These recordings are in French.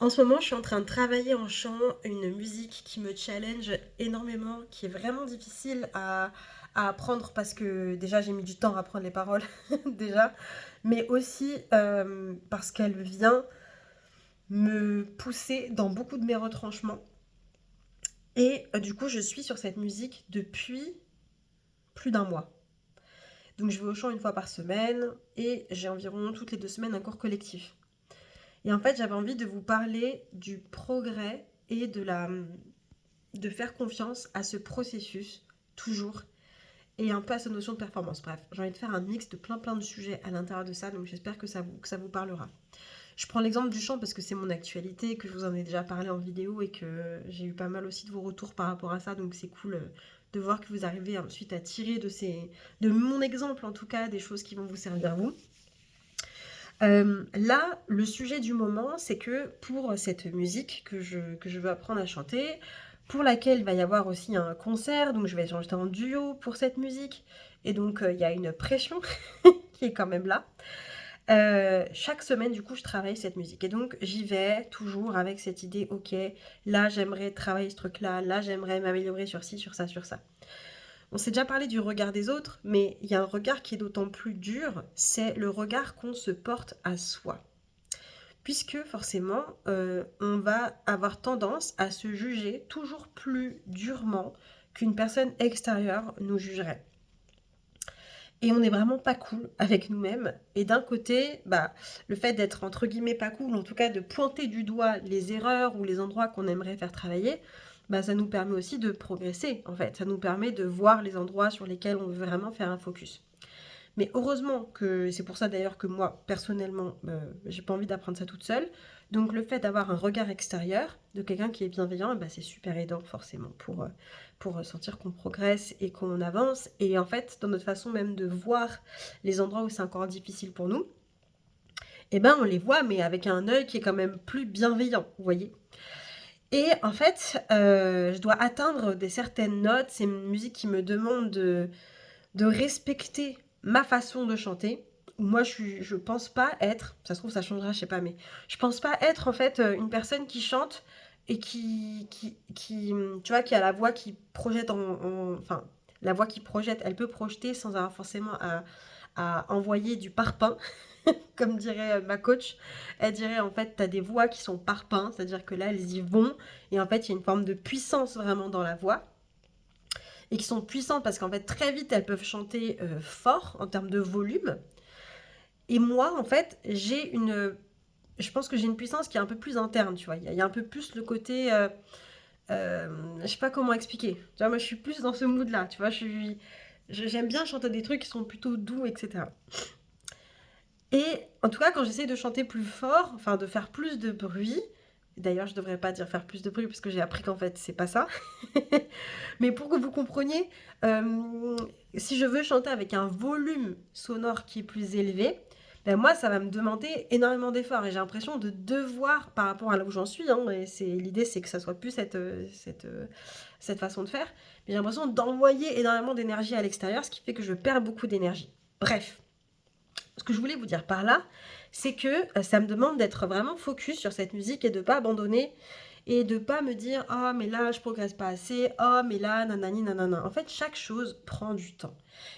En ce moment, je suis en train de travailler en chant une musique qui me challenge énormément, qui est vraiment difficile à apprendre parce que déjà j'ai mis du temps à apprendre les paroles déjà, mais aussi parce qu'elle vient me pousser dans beaucoup de mes retranchements. Et du coup, je suis sur cette musique depuis plus d'un mois. Donc je vais au chant une fois par semaine et j'ai environ toutes les 2 semaines un cours collectif. Et en fait, j'avais envie de vous parler du progrès et de faire confiance à ce processus, toujours, et un peu à cette notion de performance. Bref, j'ai envie de faire un mix de plein de sujets à l'intérieur de ça, donc j'espère que ça vous parlera. Je prends l'exemple du chant parce que c'est mon actualité, que je vous en ai déjà parlé en vidéo et que j'ai eu pas mal aussi de vos retours par rapport à ça, donc c'est cool de voir que vous arrivez ensuite à tirer de mon exemple en tout cas, des choses qui vont vous servir vous. Là, le sujet du moment, c'est que pour cette musique que je veux apprendre à chanter, pour laquelle il va y avoir aussi un concert, donc je vais chanter en duo pour cette musique, et donc il y a une pression qui est quand même là. Chaque semaine, du coup, je travaille cette musique. Et donc, j'y vais toujours avec cette idée, ok, là, j'aimerais travailler ce truc-là, là, j'aimerais m'améliorer sur ci, sur ça, sur ça. On s'est déjà parlé du regard des autres, mais il y a un regard qui est d'autant plus dur, c'est le regard qu'on se porte à soi. Puisque forcément, on va avoir tendance à se juger toujours plus durement qu'une personne extérieure nous jugerait. Et on n'est vraiment pas cool avec nous-mêmes. Et d'un côté, bah, le fait d'être entre guillemets pas cool, en tout cas de pointer du doigt les erreurs ou les endroits qu'on aimerait faire travailler, bah, ça nous permet aussi de progresser en fait. Ça nous permet de voir les endroits sur lesquels on veut vraiment faire un focus. Mais heureusement que, c'est pour ça d'ailleurs que moi, personnellement, j'ai pas envie d'apprendre ça toute seule. Donc le fait d'avoir un regard extérieur de quelqu'un qui est bienveillant, bah, c'est super aidant forcément pour sentir qu'on progresse et qu'on avance. Et en fait, dans notre façon même de voir les endroits où c'est encore difficile pour nous, eh ben on les voit, mais avec un œil qui est quand même plus bienveillant, vous voyez. Et en fait, je dois atteindre des certaines notes. C'est une musique qui me demande de respecter ma façon de chanter. Moi, je pense pas être, ça se trouve, ça changera, je sais pas, mais je pense pas être en fait une personne qui chante et tu vois, qui a la voix qui projette enfin, la voix qui projette, elle peut projeter sans avoir forcément à envoyer du parpaing, comme dirait ma coach. Elle dirait en fait, tu as des voix qui sont parpaings, c'est-à-dire que là, elles y vont, et en fait, il y a une forme de puissance vraiment dans la voix et qui sont puissantes parce qu'en fait très vite elles peuvent chanter fort en termes de volume. Et moi en fait je pense que j'ai une puissance qui est un peu plus interne, tu vois. Il y a un peu plus le côté, je sais pas comment expliquer. Tu vois, moi je suis plus dans ce mood là, tu vois. J'aime bien chanter des trucs qui sont plutôt doux, etc. Et en tout cas, quand j'essaie de chanter plus fort, enfin de faire plus de bruit, d'ailleurs je devrais pas dire faire plus de bruit parce que j'ai appris qu'en fait c'est pas ça, mais pour que vous compreniez, euh, si je veux chanter avec un volume sonore qui est plus élevé, ben moi ça va me demander énormément d'efforts et j'ai l'impression de devoir par rapport à là où j'en suis, hein, et l'idée c'est que ça soit plus cette façon de faire, mais j'ai l'impression d'envoyer énormément d'énergie à l'extérieur, ce qui fait que je perds beaucoup d'énergie. Bref, ce que je voulais vous dire par là, c'est que ça me demande d'être vraiment focus sur cette musique et de pas abandonner et de pas me dire oh mais là je progresse pas assez, oh mais là nanani nanana. En fait, chaque chose prend du temps.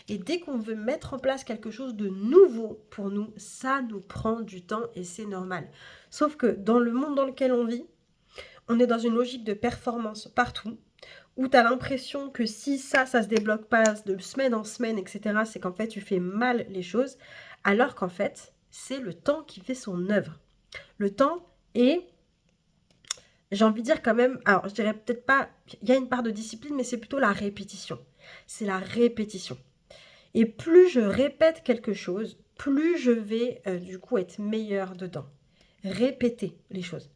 Et dès qu'on veut mettre en place quelque chose de nouveau pour nous, ça nous prend du temps et c'est normal. Sauf que dans le monde dans lequel on vit, on est dans une logique de performance partout où tu as l'impression que si ça se débloque pas de semaine en semaine, etc., c'est qu'en fait, tu fais mal les choses, alors qu'en fait, c'est le temps qui fait son œuvre. Le temps est, j'ai envie de dire quand même, alors je dirais peut-être pas, il y a une part de discipline, mais c'est plutôt la répétition. C'est la répétition. Et plus je répète quelque chose, plus je vais du coup être meilleur dedans. Répéter les choses.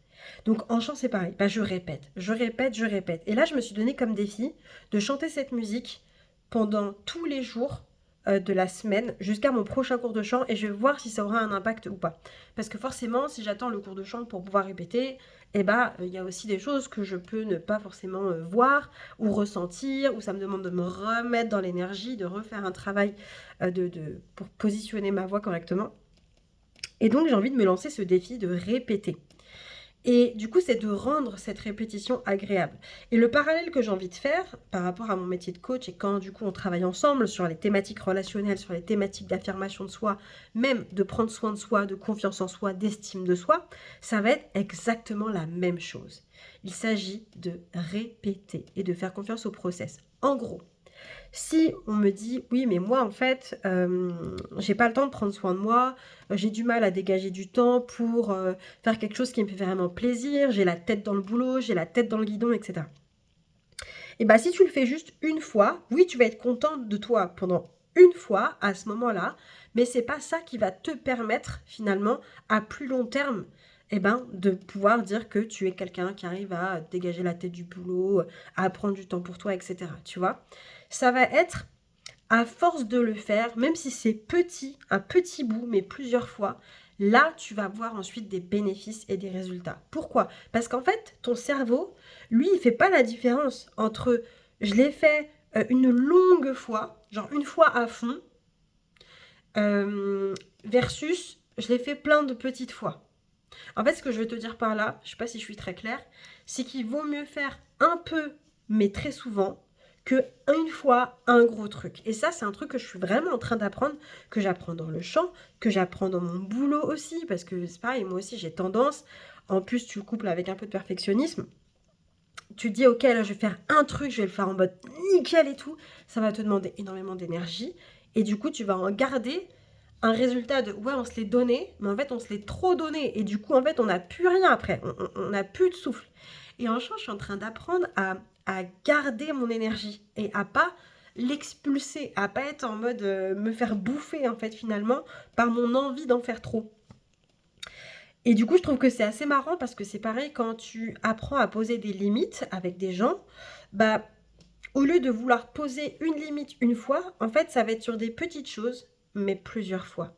Donc en chant c'est pareil, bah, je répète, je répète, je répète. Et là je me suis donné comme défi de chanter cette musique pendant tous les jours de la semaine jusqu'à mon prochain cours de chant et je vais voir si ça aura un impact ou pas. Parce que forcément si j'attends le cours de chant pour pouvoir répéter, eh bah il y a aussi des choses que je peux ne pas forcément voir ou ressentir, ou ça me demande de me remettre dans l'énergie, de refaire un travail pour positionner ma voix correctement. Et donc j'ai envie de me lancer ce défi de répéter. Et du coup, c'est de rendre cette répétition agréable. Et le parallèle que j'ai envie de faire par rapport à mon métier de coach et quand du coup on travaille ensemble sur les thématiques relationnelles, sur les thématiques d'affirmation de soi, même de prendre soin de soi, de confiance en soi, d'estime de soi, ça va être exactement la même chose. Il s'agit de répéter et de faire confiance au process. En gros, si on me dit, oui, mais moi, en fait, j'ai pas le temps de prendre soin de moi, j'ai du mal à dégager du temps pour faire quelque chose qui me fait vraiment plaisir, j'ai la tête dans le boulot, j'ai la tête dans le guidon, etc. Et bah, si tu le fais juste une fois, oui, tu vas être contente de toi pendant une fois à ce moment-là, mais c'est pas ça qui va te permettre finalement à plus long terme de pouvoir dire que tu es quelqu'un qui arrive à dégager la tête du boulot, à prendre du temps pour toi, etc. Tu vois? Ça va être à force de le faire, même si c'est petit, un petit bout, mais plusieurs fois, là, tu vas voir ensuite des bénéfices et des résultats. Pourquoi? Parce qu'en fait, ton cerveau, lui, il fait pas la différence entre je l'ai fait une longue fois, genre une fois à fond, versus je l'ai fait plein de petites fois. En fait, ce que je veux te dire par là, je sais pas si je suis très claire, c'est qu'il vaut mieux faire un peu, mais très souvent, que une fois un gros truc. Et ça, c'est un truc que je suis vraiment en train d'apprendre, que j'apprends dans le chant, que j'apprends dans mon boulot aussi, parce que c'est pareil, moi aussi j'ai tendance, en plus tu le couples avec un peu de perfectionnisme, tu te dis ok là je vais faire un truc, je vais le faire en mode nickel et tout, ça va te demander énormément d'énergie, et du coup tu vas en garder un résultat de ouais on se l'est donné, mais en fait on se l'est trop donné, et du coup en fait on n'a plus rien après, on n'a plus de souffle. Et en change, je suis en train d'apprendre à garder mon énergie et à pas l'expulser, à pas être en mode me faire bouffer en fait finalement par mon envie d'en faire trop. Et du coup, je trouve que c'est assez marrant parce que c'est pareil quand tu apprends à poser des limites avec des gens, bah au lieu de vouloir poser une limite une fois, en fait, ça va être sur des petites choses, mais plusieurs fois.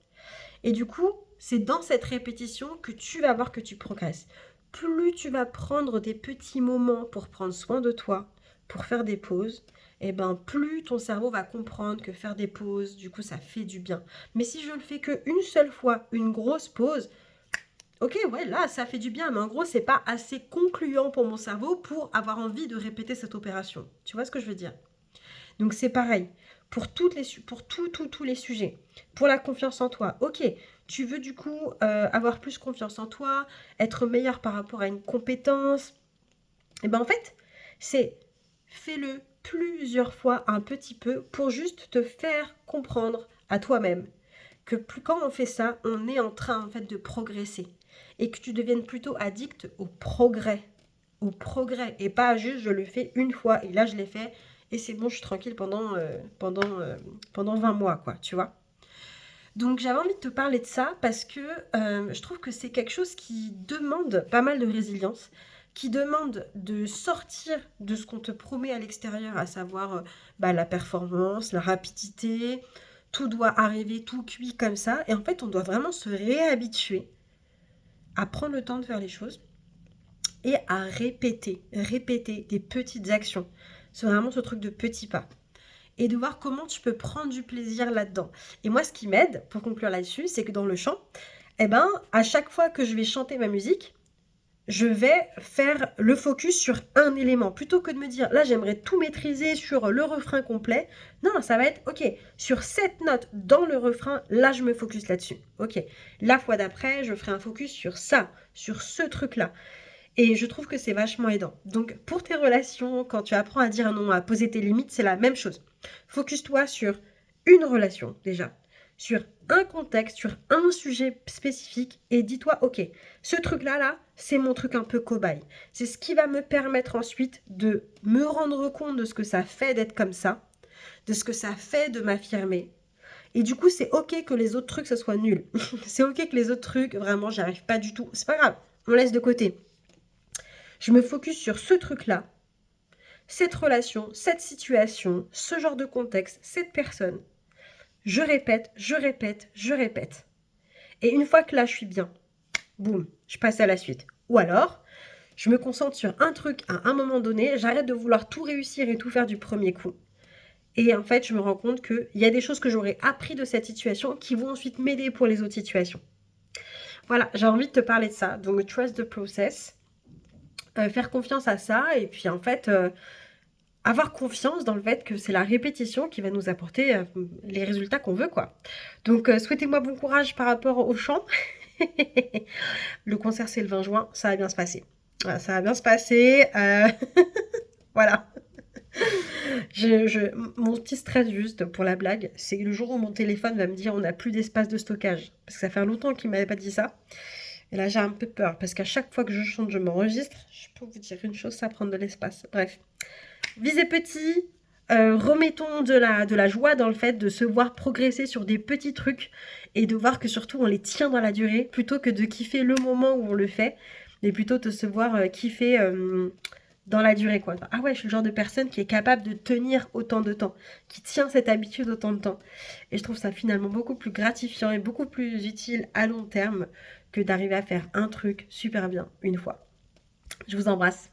Et du coup, c'est dans cette répétition que tu vas voir que tu progresses. Plus tu vas prendre des petits moments pour prendre soin de toi, pour faire des pauses, et plus ton cerveau va comprendre que faire des pauses, du coup, ça fait du bien. Mais si je le fais qu'une seule fois, une grosse pause, ok, ouais, là, ça fait du bien, mais en gros, c'est pas assez concluant pour mon cerveau pour avoir envie de répéter cette opération. Tu vois ce que je veux dire? Donc c'est pareil pour tous les sujets. Pour la confiance en toi, ok, tu veux du coup avoir plus confiance en toi, être meilleur par rapport à une compétence. Et en fait, c'est fais-le plusieurs fois un petit peu pour juste te faire comprendre à toi-même que plus quand on fait ça, on est en train en fait de progresser et que tu deviennes plutôt addict au progrès et pas juste je le fais une fois et là je l'ai fait et c'est bon, je suis tranquille pendant 20 mois quoi, tu vois. Donc j'avais envie de te parler de ça parce que je trouve que c'est quelque chose qui demande pas mal de résilience, qui demande de sortir de ce qu'on te promet à l'extérieur, à savoir la performance, la rapidité, tout doit arriver tout cuit comme ça. Et en fait, on doit vraiment se réhabituer à prendre le temps de faire les choses et à répéter des petites actions. C'est vraiment ce truc de petits pas et de voir comment tu peux prendre du plaisir là-dedans. Et moi, ce qui m'aide, pour conclure là-dessus, c'est que dans le chant, à chaque fois que je vais chanter ma musique, je vais faire le focus sur un élément. Plutôt que de me dire, là, j'aimerais tout maîtriser sur le refrain complet. Non, ça va être, ok, sur cette note dans le refrain, là, je me focus là-dessus. Ok, la fois d'après, je ferai un focus sur ça, sur ce truc-là. Et je trouve que c'est vachement aidant. Donc, pour tes relations, quand tu apprends à dire non, à poser tes limites, c'est la même chose. Focus-toi sur une relation, déjà, sur un contexte, sur un sujet spécifique, et dis-toi, ok, ce truc-là, là, c'est mon truc un peu cobaye. C'est ce qui va me permettre ensuite de me rendre compte de ce que ça fait d'être comme ça, de ce que ça fait de m'affirmer. Et du coup, c'est ok que les autres trucs, ça soit nul. C'est ok que les autres trucs, vraiment, j'y arrive pas du tout. C'est pas grave, on laisse de côté. Je me focus sur ce truc-là, cette relation, cette situation, ce genre de contexte, cette personne. Je répète, je répète, je répète. Et une fois que là, je suis bien, boum, je passe à la suite. Ou alors, je me concentre sur un truc à un moment donné, j'arrête de vouloir tout réussir et tout faire du premier coup. Et en fait, je me rends compte qu'il y a des choses que j'aurais appris de cette situation qui vont ensuite m'aider pour les autres situations. Voilà, j'ai envie de te parler de ça. Donc, trust the process, faire confiance à ça et puis en fait, avoir confiance dans le fait que c'est la répétition qui va nous apporter les résultats qu'on veut, quoi. Donc, souhaitez-moi bon courage par rapport au chant. Le concert, c'est le 20 juin, ça va bien se passer. Voilà, ça va bien se passer. Voilà. Mon petit stress juste pour la blague, c'est le jour où mon téléphone va me dire on n'a plus d'espace de stockage. Parce que ça fait longtemps qu'il m'avait pas dit ça. Et là j'ai un peu peur parce qu'à chaque fois que je chante, je m'enregistre. Je peux vous dire une chose, ça prend de l'espace. Bref. Visez petit, remettons de la joie dans le fait de se voir progresser sur des petits trucs et de voir que surtout on les tient dans la durée plutôt que de kiffer le moment où on le fait, mais plutôt de se voir kiffer dans la durée, quoi. Ah ouais, je suis le genre de personne qui est capable de tenir autant de temps, qui tient cette habitude autant de temps. Et je trouve ça finalement beaucoup plus gratifiant et beaucoup plus utile à long terme que d'arriver à faire un truc super bien une fois. Je vous embrasse.